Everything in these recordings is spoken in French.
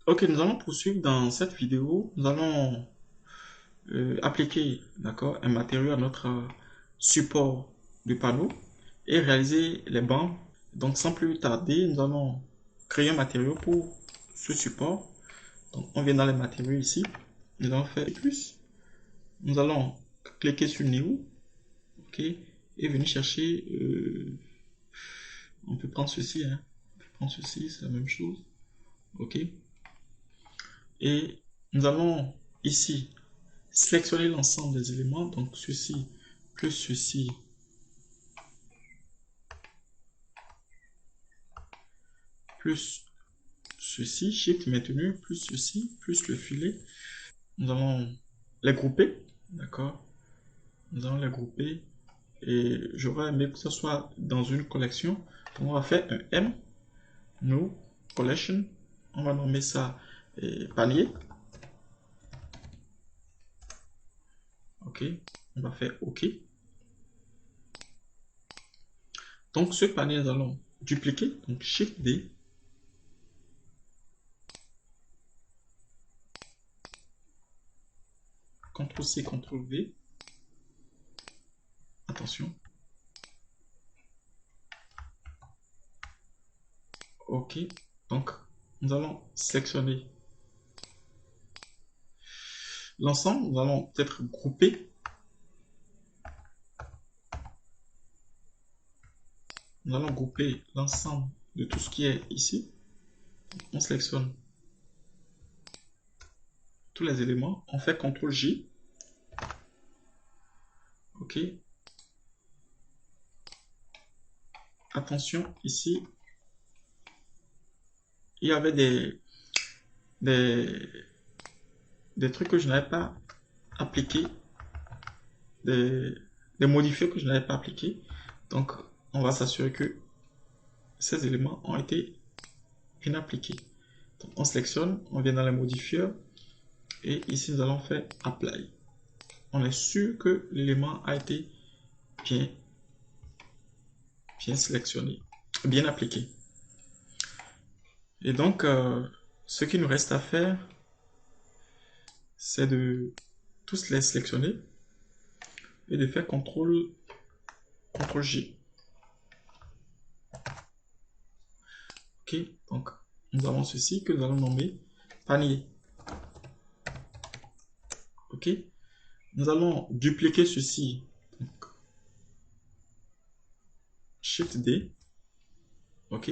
Ok, nous allons poursuivre dans cette vidéo. Nous allons appliquer, d'accord, un matériau à notre support du panneau et réaliser les bandes. Donc, sans plus tarder, nous allons créer un matériau pour ce support. Donc, on vient dans les matériaux ici. Nous allons faire plus. Nous allons cliquer sur New, ok, et venir chercher. On peut prendre ceci, hein. On peut prendre ceci, c'est la même chose, ok. Et nous allons ici sélectionner l'ensemble des éléments, donc ceci plus ceci plus ceci, shift maintenu, plus ceci, plus le filet. Nous allons les grouper, d'accord? Nous allons les grouper et j'aurais aimé que ce soit dans une collection. Donc on va faire un M, New, Collection. On va nommer ça panier. Ok, on va faire OK. Donc ce panier, nous allons dupliquer, donc Shift D, CTRL C, CTRL V. Attention. OK. Donc, nous allons sélectionner l'ensemble. Nous allons peut-être grouper. Nous allons grouper l'ensemble de tout ce qui est ici. On sélectionne tous les éléments. On fait CTRL J. OK. Attention, ici, il y avait des, des trucs que je n'avais pas appliqués, des, des modifiés que je n'avais pas appliqués. Donc, on va s'assurer que ces éléments ont été bien appliqués. Donc, on sélectionne, on vient dans les modifieurs et ici nous allons faire Apply. On est sûr que l'élément a été bien, bien sélectionné, bien appliqué. Et donc, ce qui nous reste à faire, c'est de tous les sélectionner et de faire CTRL J. Ok, donc nous avons ceci que nous allons nommer panier. Ok, nous allons dupliquer ceci. Donc, Shift D. Ok,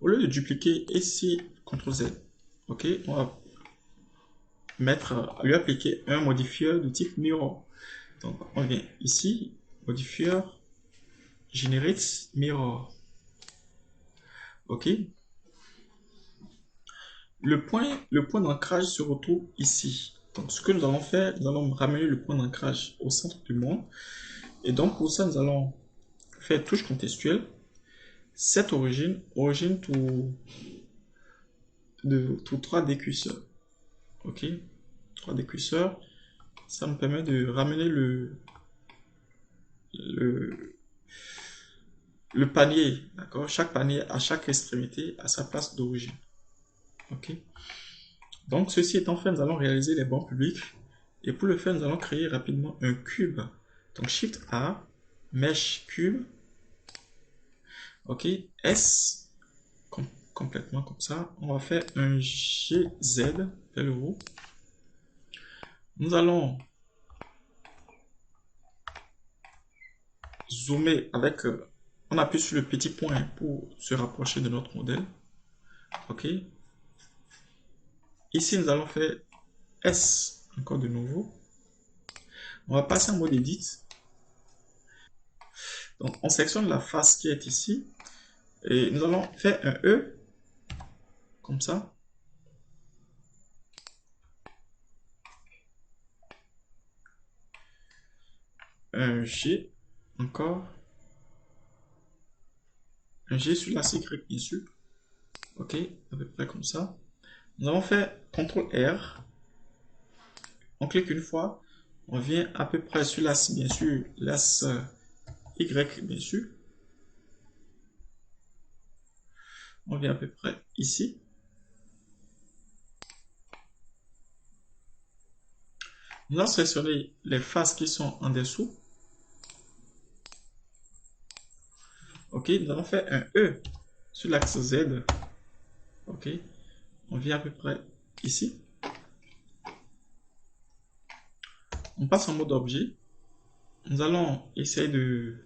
au lieu de dupliquer ici, CTRL Z. Ok, on va lui appliquer un modifieur de type mirror. Donc on vient ici, modifieur, generate mirror. Ok. Le point d'ancrage se retrouve ici. Donc ce que nous allons faire, nous allons ramener le point d'ancrage au centre du monde. Et donc pour ça, nous allons faire touche contextuelle. Cette origine tout 3D curseur. Ok. 3D curseur. Ça me permet de ramener le, le panier, d'accord? Chaque panier à chaque extrémité à sa place d'origine. Ok. Donc, ceci étant fait, nous allons réaliser les bancs publics. Et pour le faire, nous allons créer rapidement un cube. Donc, Shift A, Mesh Cube. Ok. S, complètement comme ça. On va faire un GZ vers le haut. Nous allons zoomer avec... on appuie sur le petit point pour se rapprocher de notre modèle. Ok. Ici, nous allons faire S, encore de nouveau. On va passer en mode Edit. Donc, on sélectionne la face qui est ici. Et nous allons faire un E, comme ça. Un G, encore. Un G sur la Y, bien sûr. Ok, à peu près comme ça. Nous allons faire CTRL R. On clique une fois. On vient à peu près sur l'axe, bien sûr, l'axe Y, bien sûr. On vient à peu près ici. Nous allons sélectionner les faces qui sont en dessous. Ok, nous allons faire un E sur l'axe Z. Ok, on vient à peu près ici. On passe en mode objet. Nous allons essayer de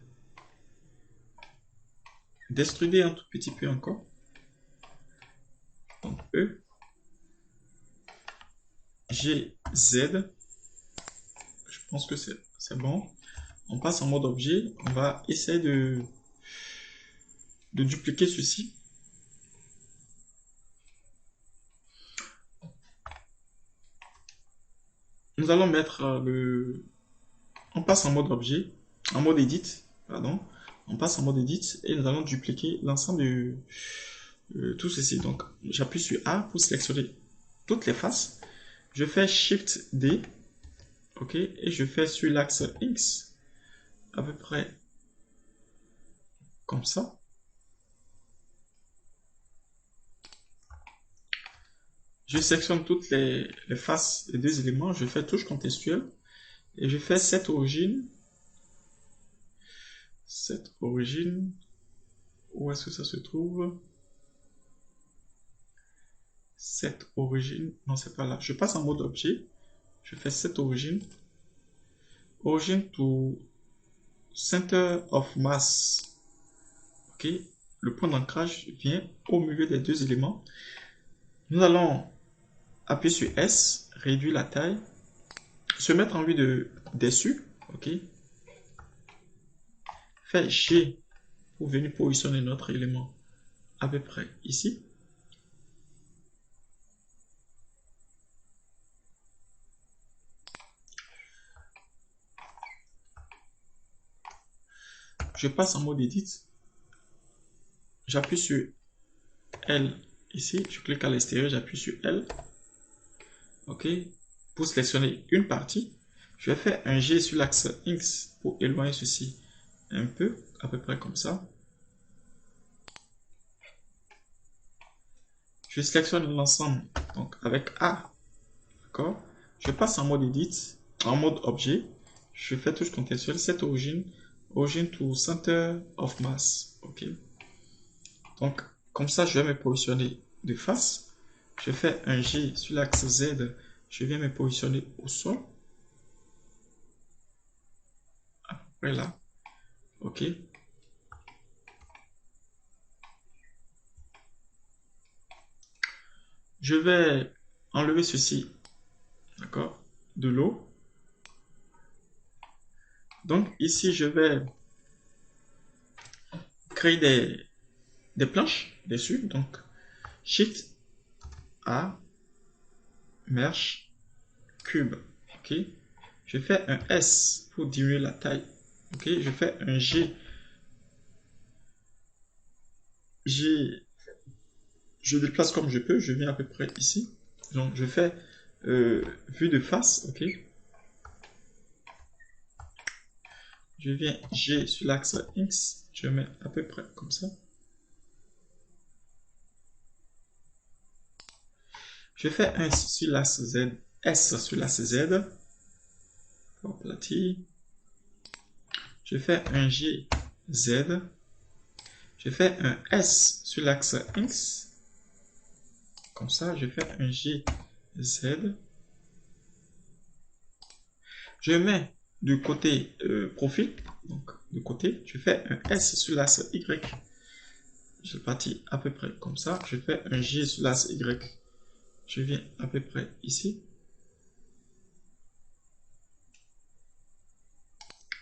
d'extruder un tout petit peu encore. Donc E, G, Z. Je pense que c'est bon. On passe en mode objet. On va essayer de dupliquer ceci. Nous allons mettre on passe en mode objet, en mode edit, pardon. On passe en mode edit et nous allons dupliquer l'ensemble de tout ceci. Donc, j'appuie sur A pour sélectionner toutes les faces. Je fais Shift D, ok, et je fais sur l'axe X, à peu près comme ça. Je sélectionne toutes les faces des deux éléments, je fais touche contextuelle et je fais cette origine. Cette origine, où est-ce que ça se trouve? Cette origine, non, c'est pas là. Je passe en mode objet, je fais cette origine. Origin to center of mass. Ok, le point d'ancrage vient au milieu des deux éléments. Nous allons appuyer sur S, réduire la taille, se mettre en vue de dessus. Ok, faire G pour venir positionner notre élément à peu près ici. Je passe en mode edit. J'appuie sur L ici. Je clique à l'extérieur, j'appuie sur L. Ok, pour sélectionner une partie. Je vais faire un G sur l'axe X pour éloigner ceci un peu, à peu près comme ça. Je sélectionne l'ensemble donc avec A, d'accord. Je passe en mode edit, en mode objet. Je fais touche contextuelle, cette origine, origin to center of mass, ok. Donc comme ça, je vais me positionner de face. Je fais un G sur l'axe Z, je viens me positionner au sol, à peu près là, ok. Je vais enlever ceci, d'accord, de l'eau. Donc ici, je vais créer des planches dessus. Donc Shift A, Merge, Cube. Ok. Je fais un S pour diminuer la taille. Ok. Je fais un G. Je déplace comme je peux. Je viens à peu près ici. Donc je fais vue de face. Ok. Je viens G sur l'axe X. Je mets à peu près comme ça. Je fais un sur l'axe Z. S sur l'axe Z. Aplati. Je fais un G Z. Je fais un S sur l'axe X. Comme ça, je fais un G Z. Je mets du côté profil, donc de côté, je fais un S sur l'axe Y. Je partis à peu près comme ça. Je fais un G sur l'axe Y. Je viens à peu près ici.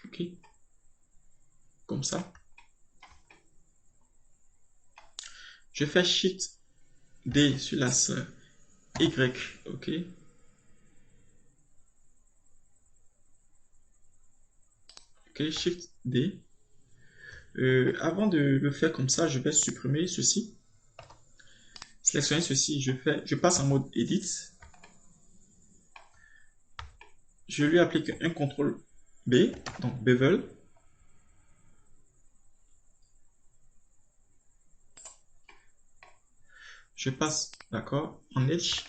Ok. Comme ça. Je fais Shift D sur l'axe Y. Ok. Ok, Shift D. Avant de le faire comme ça, je vais supprimer ceci. Sélectionner ceci, je passe en mode Edit. Je lui applique un CTRL B, donc Bevel. Je passe, d'accord, en Edge.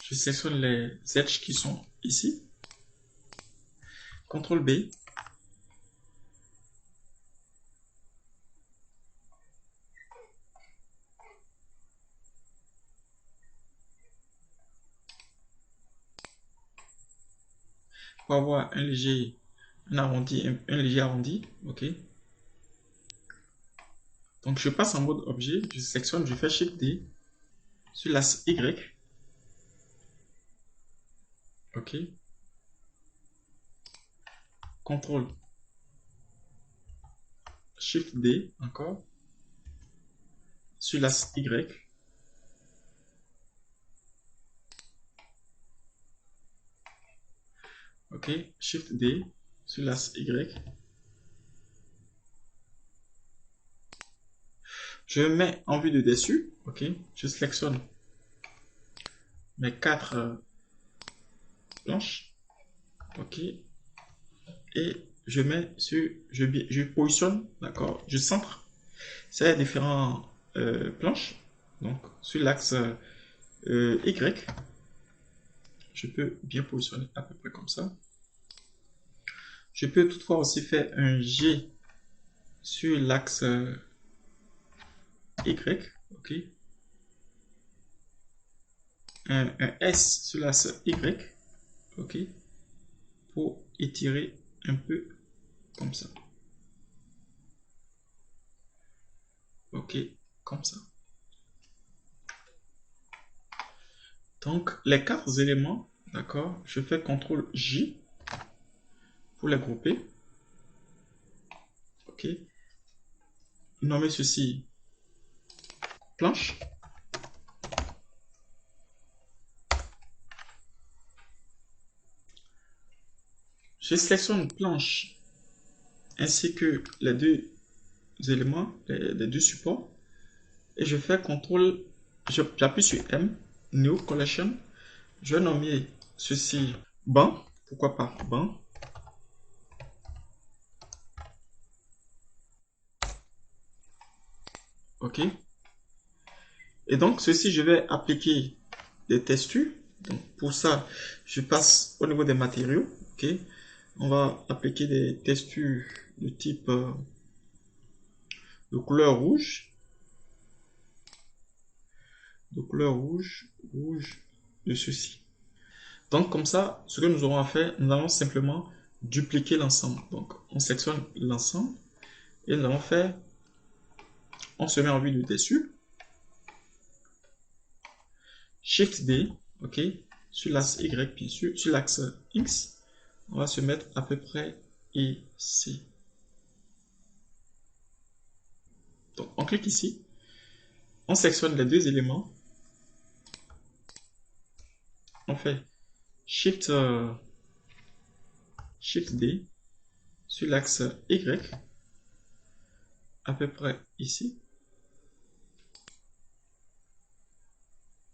Je sélectionne les edges qui sont ici. CTRL B. Pour avoir un léger arrondi, un léger arrondi. OK. Donc je passe en mode objet, je sélectionne, je fais Shift D sur l'axe Y. OK. CTRL Shift D encore sur l'axe Y. OK. Shift D sur l'axe Y. Je mets en vue de dessus. OK. Je sélectionne mes 4 planches. OK. Et je mets sur, je positionne, d'accord, je centre ces différentes planches. Donc sur l'axe Y, je peux bien positionner à peu près comme ça. Je peux toutefois aussi faire un G sur l'axe Y, ok, un S sur l'axe Y, ok, pour étirer un peu comme ça. Ok, comme ça. Donc, les 4 éléments, d'accord, je fais CTRL J pour les grouper. Ok. Nommer ceci planche. Je sélectionne planche ainsi que les deux éléments, les deux supports. Et je fais CTRL, j'appuie sur M, New Collection. Je vais nommer ceci banc. Pourquoi pas banc. OK. Et donc, ceci, je vais appliquer des textures. Donc, pour ça, je passe au niveau des matériaux. OK. On va appliquer des textures de type de couleur rouge. De couleur rouge, rouge de ceci. Donc, comme ça, ce que nous aurons à faire, nous allons simplement dupliquer l'ensemble. Donc, on sélectionne l'ensemble et nous allons faire, on se met en vue du dessus. Shift D, ok, sur l'axe Y, bien sûr, sur l'axe X, on va se mettre à peu près ici. Donc, on clique ici, on sélectionne les deux éléments, on fait Shift, Shift D sur l'axe Y, à peu près ici.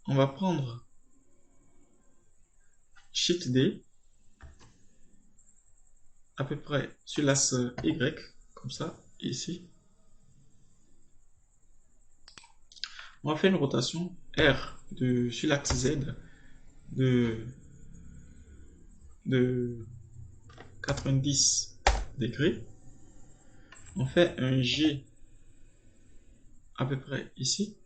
On va prendre Shift D, à peu près sur l'axe Y, comme ça, ici. On va faire une rotation R sur l'axe Z de 90 degrés. On fait un G à peu près ici.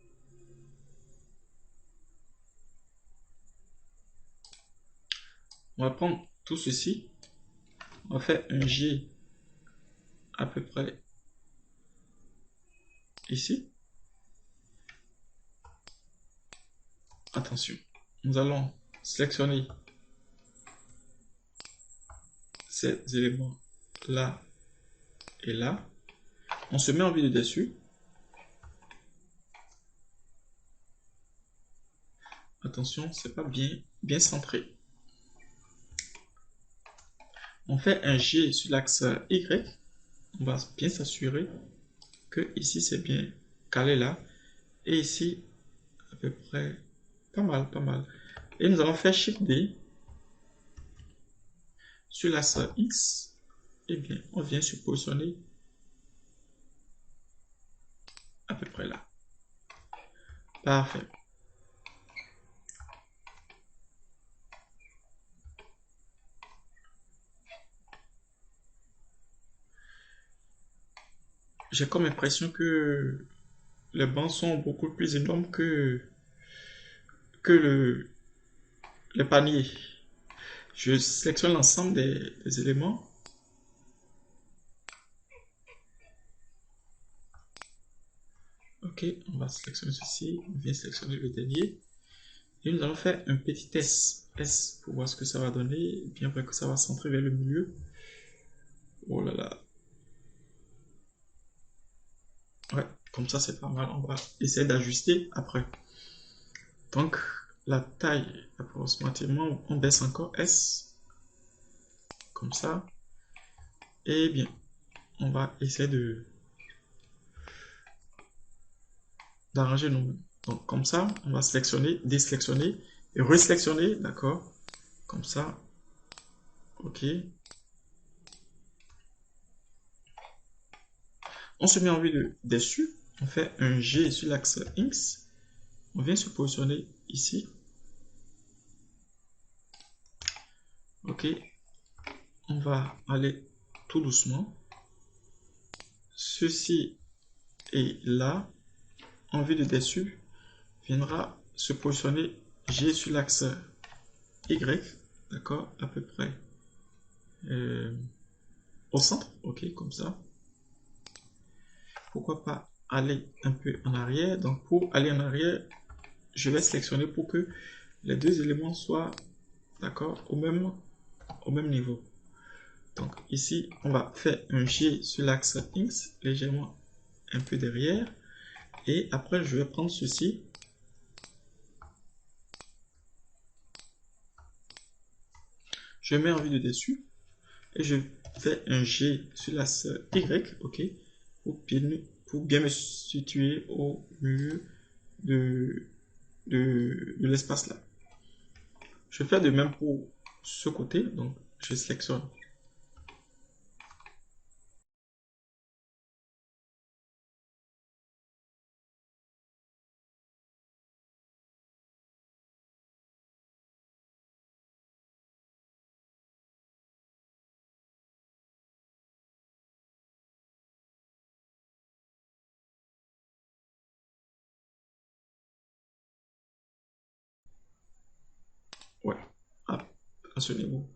On va prendre tout ceci. On va faire un G à peu près ici. Attention, nous allons sélectionner ces éléments là et là. On se met en vue de dessus. Attention, c'est pas bien centré. On fait un G sur l'axe Y. On va bien s'assurer que ici c'est bien calé là. Et ici, à peu près, pas mal, pas mal. Et nous allons faire Shift D sur l'axe X. Et bien, on vient se positionner à peu près là. Parfait. j'ai comme impression que les bancs sont beaucoup plus énormes que le panier. Je sélectionne l'ensemble des éléments. Ok, on va sélectionner ceci. On vient sélectionner le dernier. Et nous allons faire un petit test S pour voir ce que ça va donner. Bien vrai que ça va centrer vers le milieu. Oh là là. Ouais, comme ça c'est pas mal. On va essayer d'ajuster après. Donc, la taille, approximativement, on baisse encore S. Comme ça. Et bien, on va essayer d'arranger nos. Donc, comme ça, on va sélectionner, désélectionner et resélectionner. D'accord? Comme ça. Ok. On se met en vue de dessus. On fait un G sur l'axe X. On vient se positionner ici. Ok. On va aller tout doucement. Ceci est là. En vue de dessus, viendra se positionner G sur l'axe Y. D'accord? À peu près euh, au centre. Ok, comme ça. Pourquoi pas aller un peu en arrière. Donc pour aller en arrière, je vais sélectionner pour que les deux éléments soient d'accord au même niveau. Donc ici, on va faire un G sur l'axe X, légèrement un peu derrière. Et après, je vais prendre ceci. Je mets en vue de dessus. Et je fais un G sur l'axe Y, ok, pour bien me situer au milieu de, de l'espace là. Je fais de même pour ce côté, donc je sélectionne. Ouais, à ce niveau.